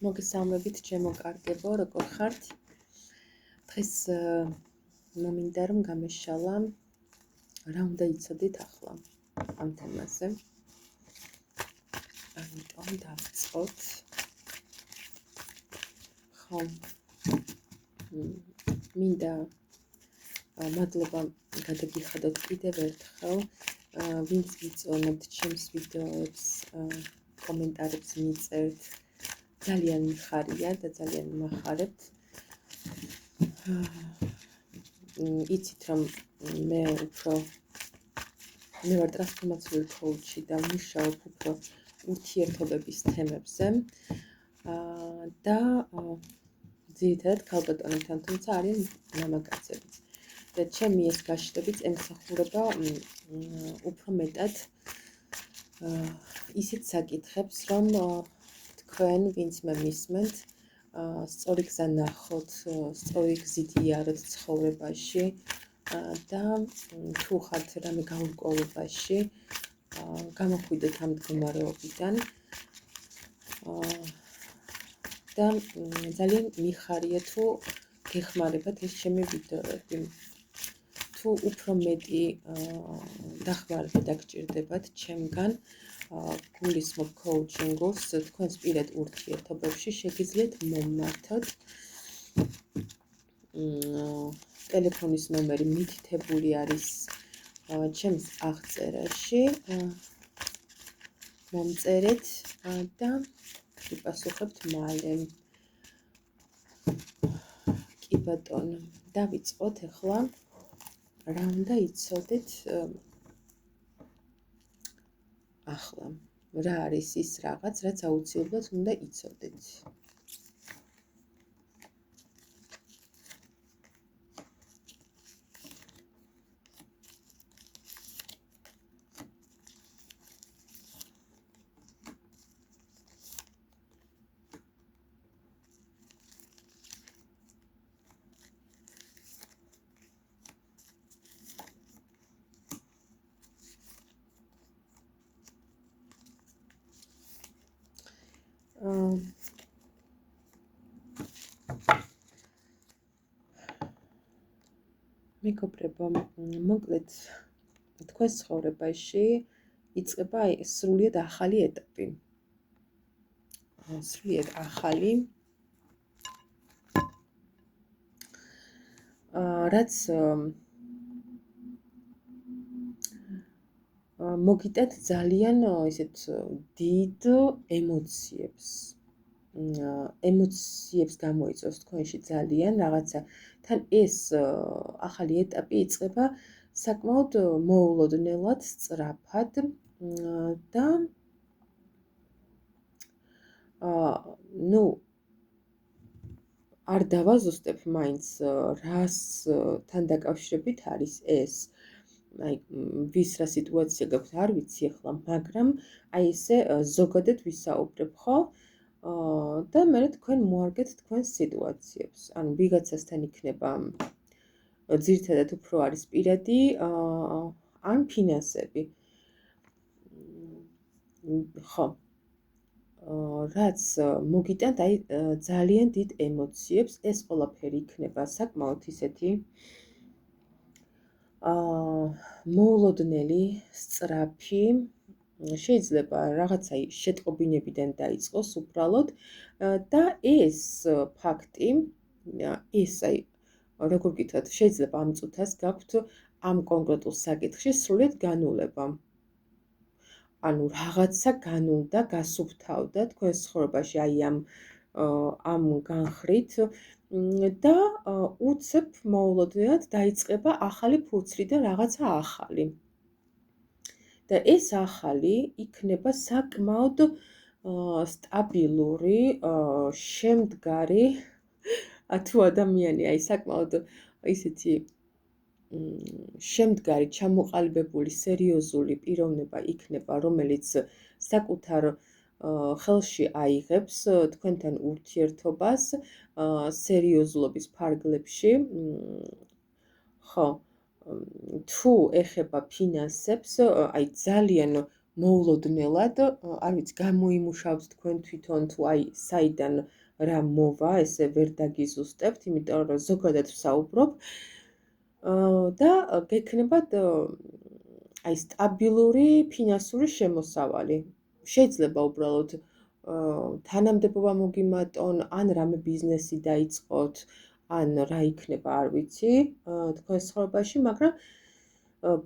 მოგესალმებით ჩემო კარგებო, როგორ ხართ? დღეს მომინდა რომ გამეშალა რა უნდა იცოდეთ ახლა ამ თემაზე. ამიტომ დავწყოთ. ხო. მინდა მადლობა გადაგიხადოთ კიდევ ერთხელ, ვინც გიწონებთ ჩემს ვიდეოებს, კომენტარებს მიწერთ. ძალიან მიხარია და ძალიან მახარებთ. იცით რომ მე ვარ ტრანსფორმაციული კოუჩი და მუშაობ უფრო ურთიერთობების თემებზე და ძირითადად ქალბატონებთან, თუმცა არიან მამაკაცებიც. და ჩემი ეს გაშლებით ემსახურება უფრო მეტად ისეთ საკითხებს, რომ თქვენ, ვინც მე მისმენთ, სწორი გზა ნახოთ, სწორი გზით იაროთ ცხოვრებაში და თუ ხართ რამე გაურკვევლობაში, გამოხვიდეთ ამ მდგომარეობიდან და ძალიან მიხარია თუ გეხმარებათ ეს ჩემი ვიდეოები. თუ უფრო მეტი დახმარება დაგჭირდებათ ჩემგან, გულისხმობ კოუჩინგს, თქვენს პირად ურთიერთობებში შეგიძლიათ მომმართოთ. ტელეფონის ნომერი მითითებული არის ჩემს აღწერაში. მომწერეთ და ვიპასუხებთ მალე. კი ბატონო, დავიწყოთ ახლა. რა უნდა იცოდეთ ახლა? რა არის ის რაღაც, რაც აუცილებლად უნდა იცოდეთ? მეგობრებო, მოკლედ თქვენს ცხოვრებაში იწყება სრულიად ახალი ეტაპი. სრულიად ახალი, რაც მოგიტეთ ძალიან ისეთ დიდ ემოციებს. ემოციებს გამოიწვევს თქვენში ძალიან რაღაცა. თან ეს ახალი ეტაპი იწყება საკმაოდ მოულოდნელად, სწრაფად და არ დავაზუსტებ მაინც რასთან დაკავშირებით არის ეს. აი, ვის რა სიტუაცია გაქვთ, არ ვიცი ახლა, მაგრამ აი ესე ზოგადად ვისაუბრებ, ხო? და მე თქვენ მოარგეთ თქვენს სიტუაციებს. ანუ ვიღაცასთან იქნება ძირითადად უფრო არის პირადი ან ფინანსები. ხო. რაც მოგიტანთ აი ძალიან დიდ ემოციებს, ეს ყველაფერი იქნება საკმაოდ ისეთი მოულოდნელი, სწრაფი, შეიძლება რაღაცა შეტყობინებიდან დაიწყოს უბრალოდ და ეს ფაქტი, ეს აი როგორ გითხრათ, შეიძლება ამ წუთას გაქვთ ამ კონკრეტულ საკითხში სრულიად განულება. ანუ რაღაცა განულდა, გასუფთავდა თქვენს ცხოვრებაში აი ამ განხრით და უცებ მოულოდნელად დაიწყება ახალი ფურცლი და რაღაცა ახალი. და ეს ახალი იქნება საკმაოდ სტაბილური, შემდგარი, თუ ადამიანი აი საკმაოდ ისეთი შემდგარი, ჩამოყალიბებული, სერიოზული პიროვნება იქნება, რომელიც საკუთარ ხელში აიღებს თქვენთან ურთიერთობას სერიოზულობის ფარგლებში. ხო, თუ ეხება ფინანსებს, აი ძალიან მოულოდნელად, არ ვიცი, გამოიმუშავთ თქვენ თვითონ თუ აი საიდან რა მოვა, ესე ვერ დაგიზუსტებთ, იმიტომ რომ ზოგადად ვსაუბრობ და გექნებათ აი სტაბილური ფინანსური შემოსავალი. შეიძლება უბრალოდ თანამდებობა მოგიმატონ, ან რამე ბიზნესი დაიწყოთ, ან რა იქნება, არ ვიცი, თქვენ ცხოვრებაში, მაგრამ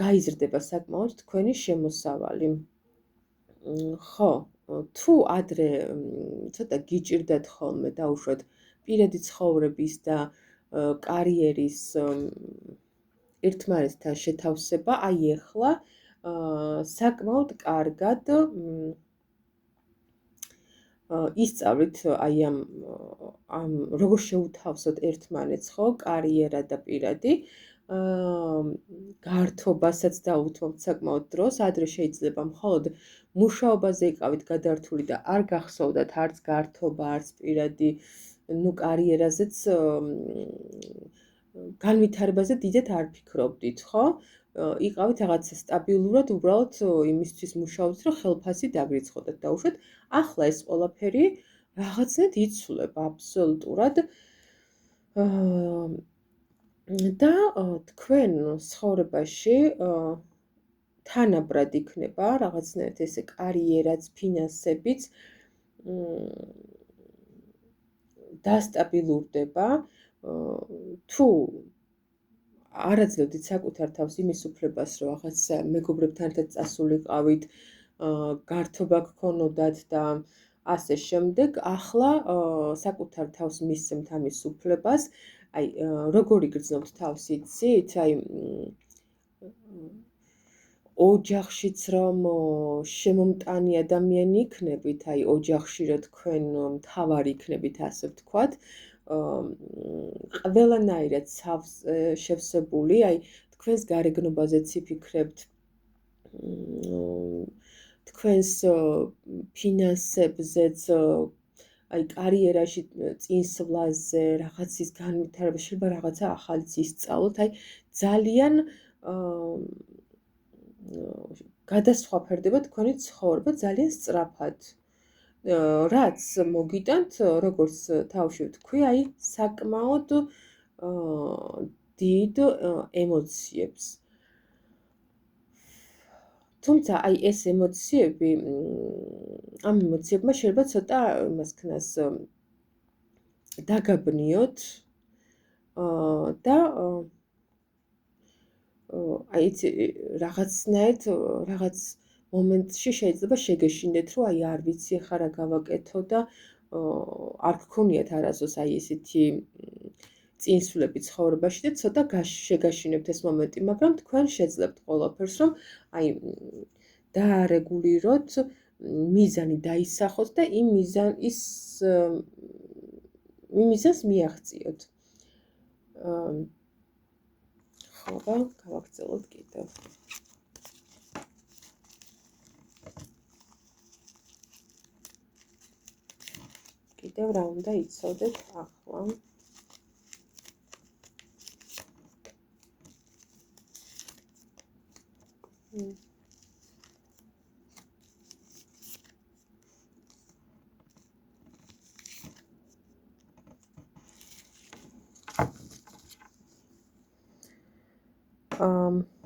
გაიზრდება საკმაოდ თქვენი შემოსავალი. ხო, თუ ადრე ცოტა გიჭირდათ ხოლმე დაუშვათ პირადი ცხოვრების და კარიერის ერთმანეთთან შეთავსება, აი ახლა საკმაოდ კარგად ისწავლით აი ამ როგორ შეუთავსოთ ერთმანეთს, ხო, კარიერა და პირადი გართობასაც დაუთმობთ საკმაოდ დროს, ადრე შეიძლება მხოლოდ მუშაობაზე იყავით გადართული და არ გახსოვდათ არც გართობა, არც პირადი, ნუ კარიერაზეც განვითარებაზე დიდად არ ფიქრობდით, ხო? იყავით რაღაცა სტაბილურად, უბრალოდ იმისთვის მუშაობთ, რომ ხელფასი დაგრიცხოდეთ და უშოთ, ახლა ეს ყველაფერი რაღაცნაირად იცვლება აბსოლუტურად და თქვენ ცხოვრებაში თანაბრად იქნება რაღაცნაირად ესე კარიერაც, ფინანსებიც დასტაბილურდება, თუ არ აძლევდით საკუთარ თავს იმის უფლებას, რომ რაღაც მეგობრებთან ერთად წასულიყავით, გართობა გქონოდათ და ასე შემდეგ, ახლა საკუთარ თავს მისცემთ ამის უფლებას, აი როგორ იგრძნობთ თავს იცით, აი ოჯახშიც რომ შემომტანი ადამიანი იქნებით, აი ოჯახში რომ თქვენ მთავარი იქნებით, ასე ვთქვათ, ყველანაირად შევსებული, აი თქვენს გარეგნობაზეც იფიქრებთ, თქვენს ფინანსებზეც, აი კარიერაში წინსვლაზე, რაღაცის განვითარება, შეიძლება რაღაცა ახალიც ისწავლოთ, აი ძალიან გადასხვაფერდება თქვენი ცხოვრება ძალიან სწრაფად. რაც მოგიტანთ, როგორც თავში ვთქვი, აი საკმაოდ დიდ ემოციებს. თუმცა აი ეს ემოციები, ამ ემოციებმა შეიძლება ცოტა იმას ქნას დაგაბნიოთ და აი რაღაცნაირად რაღაც მომენტში შეიძლება შეგეშინდეთ, რომ აი არ ვიცი ახლა რა გავაკეთო და არ გქონიათ არასდროს აი ესეთი წინსვლები ცხოვრებაში და ცოტა შეგაშინებთ ეს მომენტი, მაგრამ თქვენ შეძლებთ ყველაფერს, რომ აი დაარეგულიროთ, მიზანი დაისახოთ და იმ მიზანს მიაღწიოთ. ხობა, გავაგრძელოთ კიდევ. კიდევ რა უნდა იცოდეთ ახლა?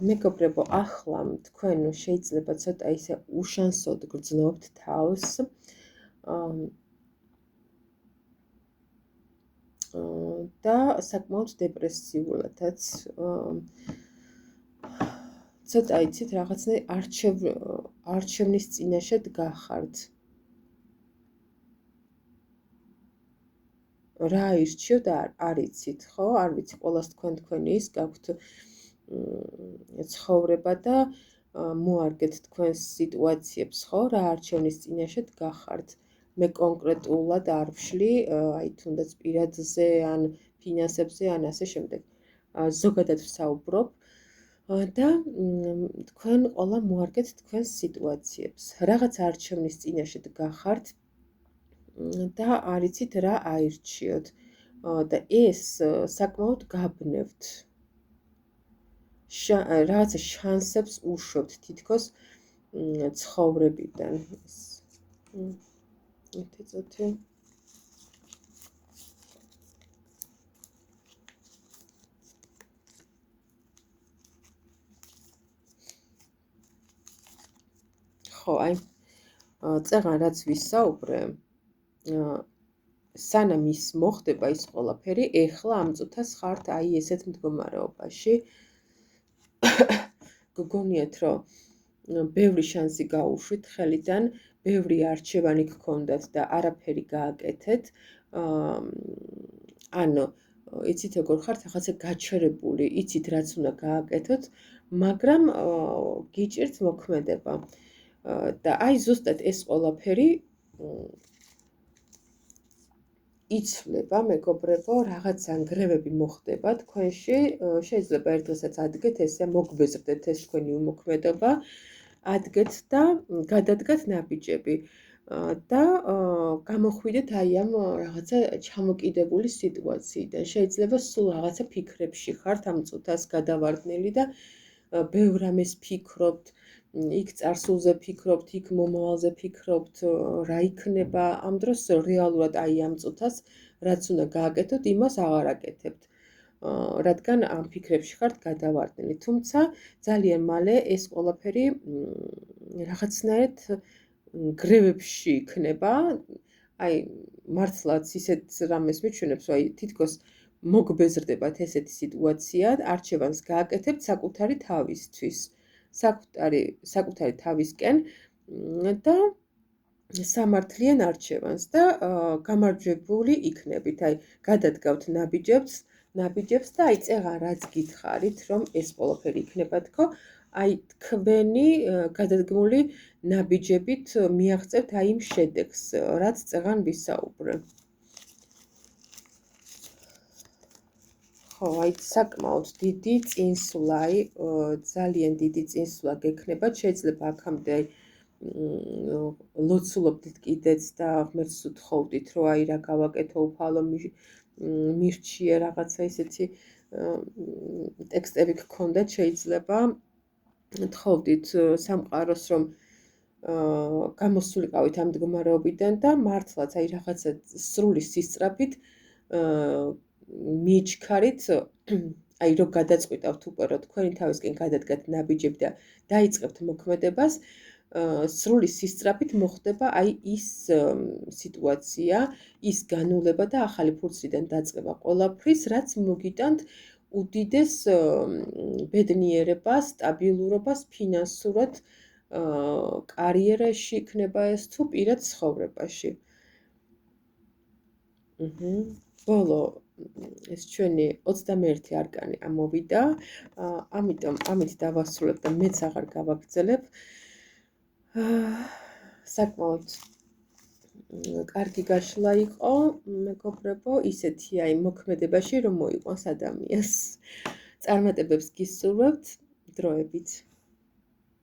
მეგობრებო, ახლა თქვენ შეიძლება ცოტა ისე უშანსოდ გრძნობთ თავს. და საკმაოდ დეპრესიულადაც. ცოტა იცით რაღაცნაირ არჩევნის წინაშე დგახართ. რა აირჩიოთ არ იცით, ხო? არ ვიცი, ყველას თქვენი ის გაქვთ ცხოვრება და მოარგეთ თქვენს სიტუაციებს, ხო? რა არჩევნის წინაშე დგახართ. მე კონკრეტულად არ ვშლი, აი თუნდაც პირადზე ან ფინანსებზე ან ასე შემდეგ. ზოგადად ვსაუბრობ და თქვენ ყველა მოარგეთ თქვენს სიტუაციებს. რაღაც არჩევნის წინაშე დგახართ და არ იცით რა აირჩიოთ და ეს საკმაოდ გაბნევთ. რაღაცა შანსებს უშვებთ თითქოს ცხოვრებიდან ეს 1 წუთი ხო აი წეღან რაც ვისაუბრე სანამ ის მოხდება ის ყველაფერი ეხლა ამ წუთას ხართ აი ესეთ მდგომარეობაში გგონიათ რომ ბევრი შანსი გაუშვით ხელიდან ბევრი არჩევანი გქონდათ და არაფერი გააკეთეთ ანუ იცით როგორ ხართ რაღაცა გაჩერებული იცით რაც უნდა გააკეთოთ მაგრამ გიჭირთ მოქმედება და აი ზუსტად ეს ყველაფერი იცვლება მეგობრებო რაღაც ანგრევები მოხდება თქვენში შეიძლება ერთ დღესაც ადგეთ ესე მოგბეზრდეთ ეს თქვენი უმოქმედობა ადგეთ და გადადგათ ნაბიჯები და გამოხვიდეთ აი ამ რაღაცა ჩამოკიდებული სიტუაციიდან შეიძლება სულ რაღაცა ფიქრებში ხართ ამ წუთას გადავარდნილი და ბევრ რამეს ფიქრობთ იქ წარსულზე ფიქრობთ, იქ მომავალზე ფიქრობთ, რა იქნება, ამ დროს რეალურად აი ამ წუთას რაც უნდა გააკეთოთ, იმას აღარ აკეთებთ. რადგან ამ ფიქრებში ხართ გადავარდნილი. თუმცა ძალიან მალე ეს ყველაფერი რაღაცნაირად გრევებში იქნება. აი მართლაც ისეთ რამეს მიჩვენებს, აი თითქოს მოგბეზრდებათ ესეთი სიტუაცია, არჩევანს გააკეთებთ საკუთარი თავისთვის. საკუთარი თავისკენ და სამართლიან არჩევანს და გამარჯვებული იქნებით. აი გადადგავთ ნაბიჯებს და აი წეღან რაც გითხარით რომ ეს ყველაფერი იქნება თქო, აი თქვენი გადადგმული ნაბიჯებით მიაღწევთ აი იმ შედეგს, რაც წეღან ვისაუბრე. ხო, აი საკმაოდ დიდი წინსვლა, ძალიან დიდი წინსვლა გექნებათ, შეიძლება აქამდე ლოცულობდით კიდეც და ღმერთს უთხოვდით, რომ აი რა გავაკეთო უფალო მირჩიე რაღაცა ისეთი ტექსტები გქონდათ შეიძლება თხოვდით სამყაროს რომ გამოსულიყავით ამ მდგომარეობიდან და მართლაც აი რაღაცა სრული სისწრაფით მიჩქარით აი რომ გადაწყვიტავთ უკვე რომ თქვენი თავისკენ გადადგათ ნაბიჯები და დაიწყებთ მოქმედებას სრული სისწრაფით მოხდება აი ის სიტუაცია, ის განულება და ახალი ფურცლიდან დაწყება ყველაფრის, რაც მოგიტანთ უდიდეს ბედნიერებას, სტაბილურობას ფინანსურად კარიერაში იქნება ეს თუ პირად ცხოვრებაში. ბოლო ეს ჩვენი 21 არკანი ამოვიდა, ამიტომ ამით დავასრულებ და მეც აღარ გავაგრძელებ. საკმაოდ კარგი გაშლა იყო, მეგობრებო, ისეთი აი მოქმედებაში რომ მოიყვანს ადამიანს. წარმატებებს გისურვებთ, დროებით.